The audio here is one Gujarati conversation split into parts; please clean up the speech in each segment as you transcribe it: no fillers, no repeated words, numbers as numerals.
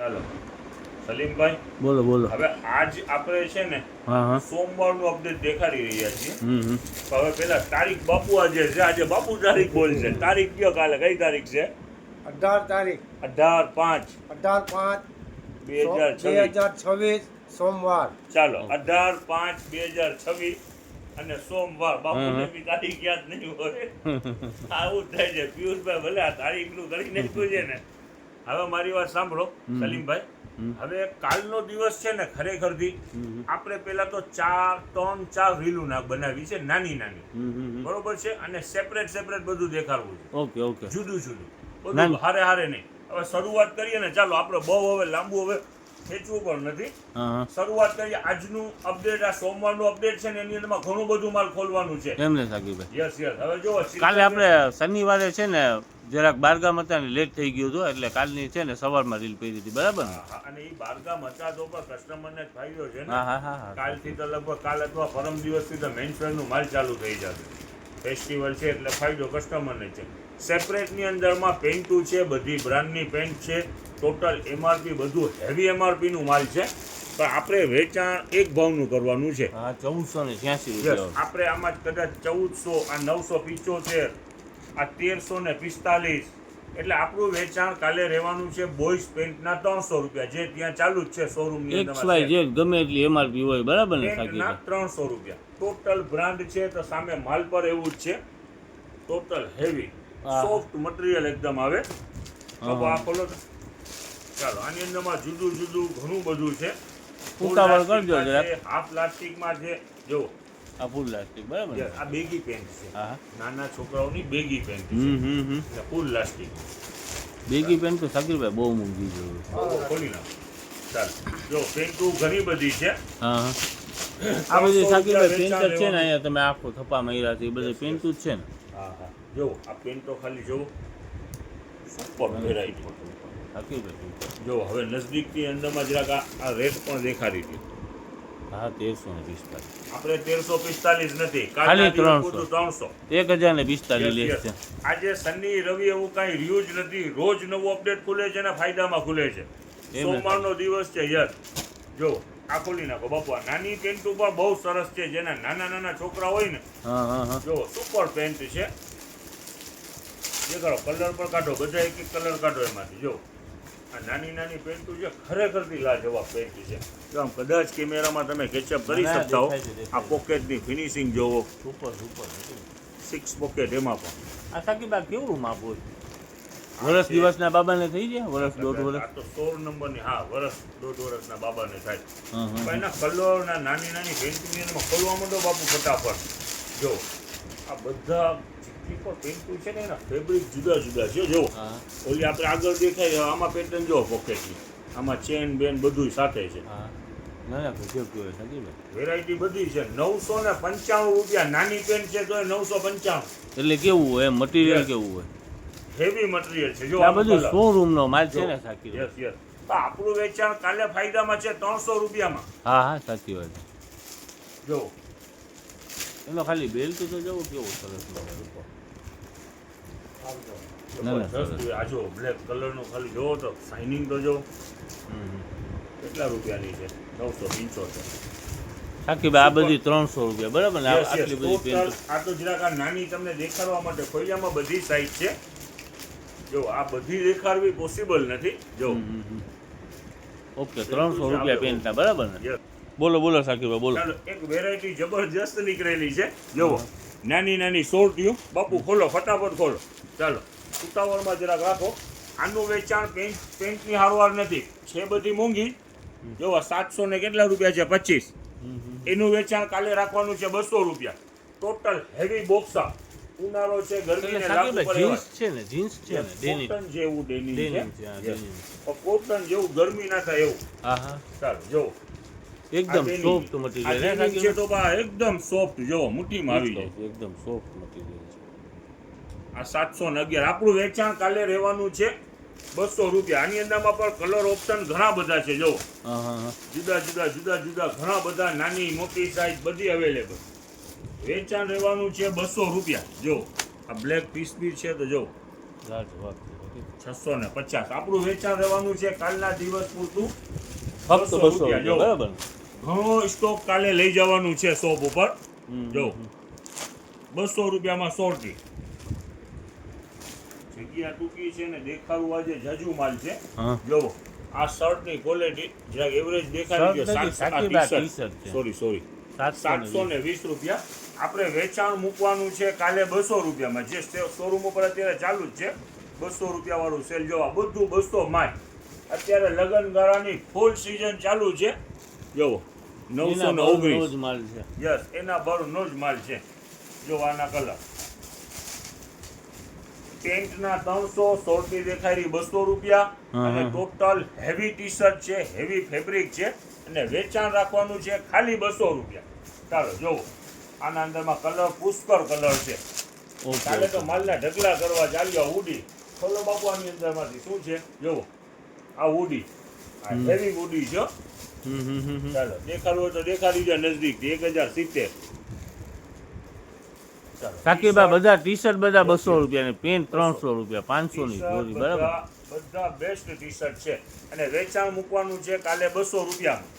ચાલો સલીમભાઈ બોલો બોલો. હવે આજ આપણે છે ને હા હા. સોમવારનું અપડેટ દેખાડી રહ્યા છીએ. હવે પેલા તારીખ બાપુ આજે છે, આજે બાપુ તારીખ બોલશે. તારીખ કયો કાલે કઈ તારીખ છે? 18 તારીખ 18/5 18/5/2026 સોમવાર. ચાલો 18/5/2026 અને સોમવાર. બાપુને બી તારીખ યાદ નહીં હોય. આવું થાય છે પિયુષભાઈ, ભલે આ તારીખનું કરી નાખ્યું છે ને. હવે મારી વાત સાંભળો સલીમભાઈ, હવે કાલનો દિવસ છે ને ખરેખરથી આપણે પેલા તો 3-4 રીલું બનાવી છે, નાની નાની, બરોબર છે, અને સેપરેટ બધું દેખાડવું છે. Okay okay. જુદું બધું હારે નહીં. હવે શરૂઆત કરીએ ને, ચાલો આપણે બહુ હવે લાંબુ હવે ખેંચવું પણ નથી. શરૂઆત કરીએ આજનું અપડેટ. આ સોમવારનું અપડેટ છે ને એની અંદર ઘણું બધું માલ ખોલવાનું છે. એમને સાકીભાઈ, યસ હવે જો કાલે આપણે શનિવારે છે ને જરાક બારગામ હતા ને લેટ થઈ ગયું હતું, એટલે કાલની છે ને સવારમાં રીલ પહેરી હતી, બરાબર ને? અને એ બારગામ હતા તો પણ કસ્ટમરને જ ફાયદો છે ને. હા. કાલથી તો લગભગ કાલ અથવા પરમ દિવસથી તો મેન્સવેરનું માલ ચાલુ થઈ જશે. ફેસ્ટિવલ છે એટલે ફાયદો કસ્ટમરને છે. સેપરેટની અંદરમાં પેન્ટું છે, બધી બ્રાન્ડની પેન્ટ છે, ટોટલ એમઆરપી બધું હેવી એમઆરપીનું માલ છે, પણ આપણે વેચાણ એક ભાવનું કરવાનું છે. હા, 1486. આપણે આમાં કદાચ 1400, આ 975, આ 1345, એટલે આપણું વેચાણ કાલે રહેવાનું છે બોયઝ પેન્ટના 300 રૂપિયા, જે ત્યાં ચાલુ જ છે શોરૂમની અંદર. XYZ ગમે એટલી એમઆરપી હોય, બરાબર ને? પેન્ટના 300 રૂપિયા ટોટલ બ્રાન્ડ છે. તો સામે માલ પર એવું જ છે, ટોટલ હેવી સોફ્ટ મટીરિયલ એકદમ આવે. આ ખોલો તો ચાલો, આની અંદરમાં જુદું ઘણું બધું છે. ઉતાવળ કરજો જરાક. હાફ પ્લાસ્ટિકમાં છે, જો આ ફૂલ પ્લાસ્ટિક, બરાબર? આ બેગી પેન્ટ છે, હા, નાના છોકરાઓની બેગી પેન્ટ છે, ફૂલ પ્લાસ્ટિક બેગી પેન્ટ તો સાકીરભાઈ બહુ મૂંઘી જોયું. ખોલી નાખો. ચાલો જો પેન્ટો ઘણી બધી છે. હા, આ બધી સાકીરભાઈ પેન્ટ જ છે ને, અહીંયા તમે આખો થપ્પા માર્યા છે, એ બધી પેન્ટું જ છે ને. હા જો આ પેન્ટો ખાલી જોવો, સુપર વેરાયટી. જો હવે નજદીકની અંદરમાં જરાક આ રેટ પણ દેખાડી દે. હા, 1345. આપણે 1345 નથી, ખાલી 300 1045 લેસ છે. આજે શનિ રવિ એવું કાંઈ રહ્યું જ નથી. રોજ નવું અપડેટ ખુલે છે ને ફાયદામાં ખુલે છે. સોમવારનો દિવસ છે યાર. જો આ ખોલી નાખો બાપુ. આ નાની પેન્ટ ઉપર બહુ સરસ છે, જેના નાના છોકરા હોય ને. જો સુપર પેન્ટ છે. જે કરો કલર પણ કાઢો, બધા એક કલર કાઢો એમાંથી. જો આ નાની પેન્ટ છે, ખરેખરથી લાજવાબ પેન્ટ છે. જો આમ કદાચ કેમેરામાં તમે કેચઅપ કરી શકતા હો. આ પોકેટની ફિનિશિંગ જોવો, સુપર 6 પોકેટ એમાં પણ. આ સાકીબા કેવું માપ હોય? વર્ષ દિવસના બાબાને થઈ જાય? વર્ષ દોઢ વર્ષ? આ તો 16 નંબરની. હા, વર્ષ દોઢ વર્ષના બાબાને થાય. પણ એના કલર નાની પેન્ટની એમાં ખોલવા માંડો બાપુ ફટાફટ. જો આ બધા જેટલી પણ પેન્ટું છે ને એના ફેબ્રિક જુદા છે. જો ઓલી આપણે આગળ દેખાય આમાં પેટર્ન જો પોકેટની, આમાં ચેન બેન બધું સાથે છે. વેરાયટી બધી છે. 995 રૂપિયા નાની પેન્ટ છે તો 995. એટલે કેવું હોય મટીરિયલ? કેવું હોય? હેવી મટીરિયલ છે. જો આ બધું શોરૂમનો માલ છે ને સાકી? યસ તો આપણું વેચાણ કાલે ફાયદામાં છે 300 રૂપિયામાં. હા, સાચી વાત. જો એનો ખાલી બેલ્ટ તો જવો કેવો સરસ લાગે. આ જો બ્લેક કલરનો ખાલી જોવો તો શાઇનિંગ તો જો કેટલા રૂપિયાની છે? 975. સાકીભાઈ આ બધી 300 રૂપિયા, બરાબર ને? આટલી બધી પેન્ટ. આ તો જરાક આ નાની તમને દેખાડવા માટે. ખોડિયામાં બધી સાઈઝ છે. જો આ બધી દેખાડવી પોસિબલ નથી. જો ઓકે, 300 રૂપિયા પેન્ટના, બરાબર ને? બોલો સાકીભાઈ, બોલો. ચાલો, એક વેરાયટી જબરજસ્ત નીકળેલી છે. જુઓ નાની શોર્ટીઓ. બાપુ ખોલો, ફટાફટ ખોલો. ચાલો ઉતાવળમાં જરાક રાખો. આનું વેચાણ પેન્ટની હારવાર નથી, છે બધી મોંઘી. જો 700 ને કેટલા રૂપિયા છે? 25. એનું વેચાણ કાલે રાખવાનું છે 200 રૂપિયા. ટોટલ હેવી બોક્સા. ઉનાળો છે, ગરમીને લાગુ પડે જીન્સ છે ને, જીન્સ છે ને, ડેનિમ. કોટન જેવું ડેનિમ છે. કોટન જેવું ગરમી ના થાય એવું. હા. ચાલો જો એકદમ સોફ્ટ મટીરિયલ છે. તો બા એકદમ સોફ્ટ. જો મુઠ્ઠીમાં આવી જાય. એકદમ સોફ્ટ મટીરિયલ છે. આ 711. આપણું વેચાણ કાલે રહેવાનું છે 200 રૂપિયા. આની અંદરમાં પણ કલર ઓપ્શન ઘણા બધા છે. જો જુદા ઘણા બધા, નાની મોટી સાઈઝ બધી અવેલેબલ. વેચાણ રહેવાનું છે 200 રૂપિયા. જો આ બ્લેક પીસ બી છે તો જો 650 આપણું વેચાણ રહેવાનું છે કાલના દિવસ પૂરતું ફક્ત 200 રૂપિયા. જો. રૂપિયા બરાબર ઘણો સ્ટોક કાલે લઈ જવાનું છે શોપ ઉપર. હમ, જો 200 રૂપિયામાં સોરટી. જગ્યા ટૂંકી છે ને દેખાડવું આજે જાજુ માલ છે. હા જો આ શર્ટની ક્વોલિટી જરાક એવરેજ દેખાડી શર્ટ ગયો. નથી, સાકીબા ટી-શર્ટ છે. સોરી 720 720 રૂપિયા. આપણે વેચાણ મૂકવાનું છે કાલે 200 રૂપિયામાં, જે શોરૂમ ઉપર અત્યારે ચાલુ જ છે 200 રૂપિયા વાળું સેલ. જોવા બધું 200 માં અત્યારે લગન ગાળાની ફૂલ સીઝન ચાલુ છે. જોવો એના ભાવનો 919 જ માલ છે. યસ એના બરનો જ માલ છે. જો આના કલર પેન્ટના 300, શોર્ટી દેખાડી 200 રૂપિયા અને હા. ટોટલ હેવી ટી શર્ટ છે, હેવી ફેબ્રિક છે અને વેચાણ રાખવાનું છે ખાલી 200 રૂપિયા. ચાલો જોવો આના અંદરમાં કલર પુષ્કળ કલર છે. ઓકે કાલે તો માલના ઢગલા કરવા ચાલ્યા. ઉડી ખોલો બાપુ આની અંદરમાંથી શું છે જોવો. આ ઉડી આ હેવી ઉડી છે. ચાલો દેખાડવું હોય તો દેખાડી દો નજદીકથી. 1070. ચાલો સાકીબા બધા ટી-શર્ટ બધા 200 રૂપિયા ને પેન્ટ 300 રૂપિયા 500 ની જોડી બરાબર. બધા બેસ્ટ ટી શર્ટ છે અને વેચાણ મૂકવાનું છે કાલે 200 રૂપિયામાં.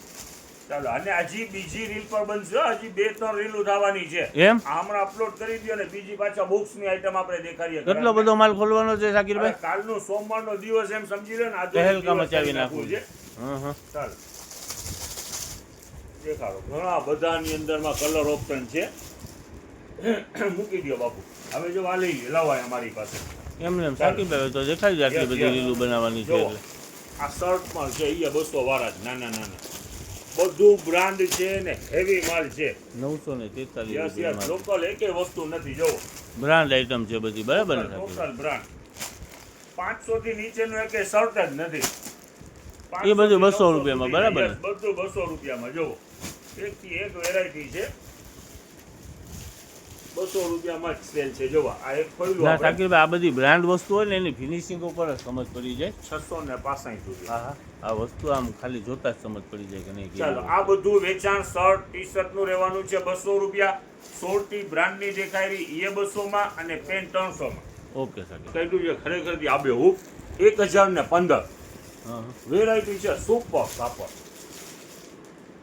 ચાલો અને હજી બીજી રીલ પર બનશે. હજી 2-3 રીલો થવાની છે. એમ આ હમણાં અપલોડ કરી દો અને બીજી પાછા બોક્સની આઈટમ આપણે દેખાડીએ. કેટલો બધો માલ ખોલવાનો છે હવે સાકીરભાઈ? કાલનો સોમવારનો દિવસ એમ સમજી લે ને. આજે તહેલકા દિવસ મચાવી કરી નાખવું છે. હા ચાલો દેખાડો. ઘણા બધાની અંદરમાં કલર ઓપ્શન છે. મૂકી દો બાપુ. હવે જો આ લઈ લે લાવાય અમારી પાસે. એમને એમ સાકીરભાઈ તો દેખાડી દે આટલી બધી રીલું બનાવવાની છે જો એટલે. આ શર્ટ પણ છે અહીંયા 200 વાળા જ નાના. બધું બ્રાન્ડ છે ને હેવી માલ છે. 943 યસ રૂપિયામાં લોકલ એકે વસ્તુ નથી. જો બ્રાન્ડ આઈટમ છે બધી બરાબર ને સાકીરભાઈ? Total brand. 500 થી નીચેનું એકે શર્ટ જ નથી. એ બધું 200 500 રૂપિયામાં બરાબર ને? yes, બધું 200 રૂપિયામાં. જો એકથી એક વેરાયટી છે. 200 રૂપિયામાં જ સેલ છે. જોવા આ એક ખોલ્યું ના આપણે સાકીરભાઈ આ બધી બ્રાન્ડ વસ્તુ હોય ને એની ફિનિશિંગ ઉપર જ સમજ પડી જાય. 665 રૂપિયા. હા આ વસ્તુ આમ ખાલી જોતા જ સમજ પડી જાય કે નહીં કેવી ચાલો વસ્તુ. આ બધું વેચાણ શર્ટ ટી શર્ટ નું રહેવાનું છે 200 રૂપિયા. શોર્ટી બ્રાન્ડની દેખાડી એ 200 માં અને પેન્ટ 300 માં. ઓકે સાકીરભાઈ. કહ્યું છે ખરેખર આબે હું 1015 હા વેરાયટી છે. સુપર કાપડ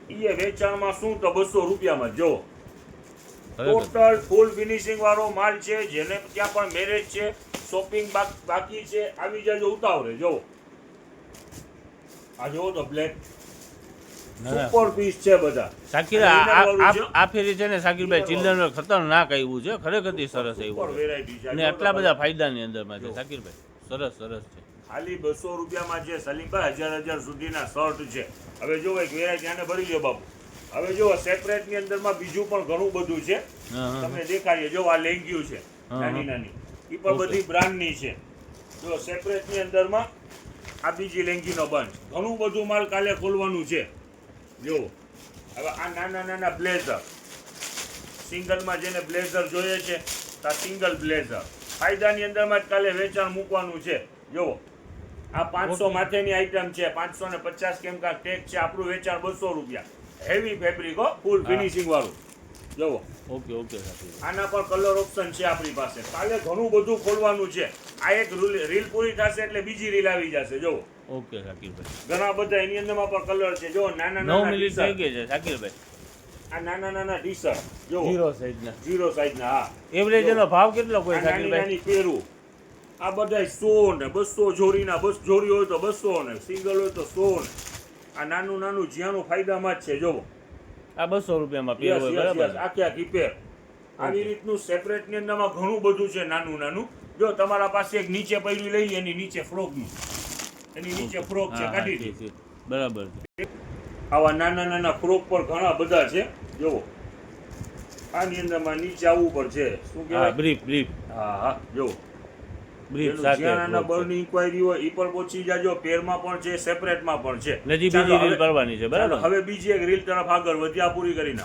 એ વેચાણમાં શું તો 200 રૂપિયામાં. જો ખરેખર. ટોટલ ફૂલ ફિનિશિંગ વાળો માલ છે. જેને ત્યાં પણ મેરેજ છે, શોપિંગ બાકી છે, આવી જાજો ઉતાવળે. જો આ જોવો તો બ્લેક ના, ના. સુપર પીસ છે બધા. સાકીરભાઈ અને એના વાળું છે. આ ફેરી છે ને સાકીરભાઈ ચિલ્ડ્રન ખતરનાક આવ્યું છે. ખરેખરથી સરસ સુપર આવ્યું છે. વેરાયટી છે. અને આટલા બધા ફાયદાની અંદરમાં છે સાકીરભાઈ. સરસ છે. ખાલી 200 રૂપિયામાં છે સલીમભાઈ. 1000 સુધીના શર્ટ છે. હવે જો એક વેરાયટી આને ભરી લ્યો બાપુ. હવે જો સેપરેટ ની અંદરમાં બીજું પણ ઘણું બધું છે. હા તમને દેખાડીએ. જો આ લેંગ્યું છે હા, નાની એ પણ ઓકે. બધી બ્રાન્ડની છે. જો સેપરેટ ની અંદરમાં આ બીજી લેંગીનો બંચ. ઘણું બધું માલ કાલે ખોલવાનું છે. જો હવે આ નાના બ્લેઝર સિંગલમાં જેને બ્લેઝર જોઈએ છે તો આ સિંગલ બ્લેઝર ફાયદાની અંદરમાં જ કાલે વેચાણ મૂકવાનું છે. જો આ 500 માથેની આઈટમ છે. 550 કેમ કા ટેગ છે. આપણું વેચાણ 200 રૂપિયા. હેવી ફેબ્રિક હો, ફૂલ હા. ફિનિશિંગ વાળું. જોવો ઓકે સાકીરભાઈ. આના પર કલર ઓપ્શન છે આપણી પાસે. કાલે ઘણું બધું ખોલવાનું છે. આ એક રીલ પૂરી થશે એટલે બીજી રીલ આવી જશે. જોવો ઓકે સાકીરભાઈ. ઘણા બધા એની અંદરમાં પણ કલર છે. જો 9 મિનિટ થઈ ગઈ છે સાકીરભાઈ. આ નાના ટી શર્ટ જો ઝીરો સાઈઝના. 0 સાઈઝના. હા એવરેજ એનો ભાવ કેટલો કોઈ આ નાની સાકીરભાઈ? પેરું આ બધા 100 ને 200 જોડીના. બસ જોડી હોય તો 200 ને સિંગલ હોય તો 100 ને. આ નાનું જ્યાંનું ફાયદામાં જ છે. જોવો આ 200 રૂપિયામાં પેર યસ હોય યસ બરાબર યસ આખી પેર. આવી રીતનું સેપરેટ ની અંદરમાં ઘણું બધું છે નાનું. જો તમારા પાસે એક નીચે પૈડું લઈ એની નીચે ફ્રોકનું એની નીચે ફ્રોક છે હા, કાઢી છે, દે. છે. બરાબર છે. આવા નાના ફ્રોક પર ઘણા બધા છે. જોવો આની અંદરમાં નીચે આવવું પર છે. શું હા કહેવાય? બ્રીફ હા જો બ્રીફ સાથે જ્યાં નાના ફ્રોક છે. બળની ઇન્ક્વાયરી હોય એ પણ પહોંચી જાજો. પેરમાં પણ છે, સેપરેટમાં પણ છે. નજી ચાલો બીજી રીલ હવે- કરવાની છે ચાલો બરાબર. હવે બીજી એક રીલ તરફ આગળ વધ્યા પૂરી કરીને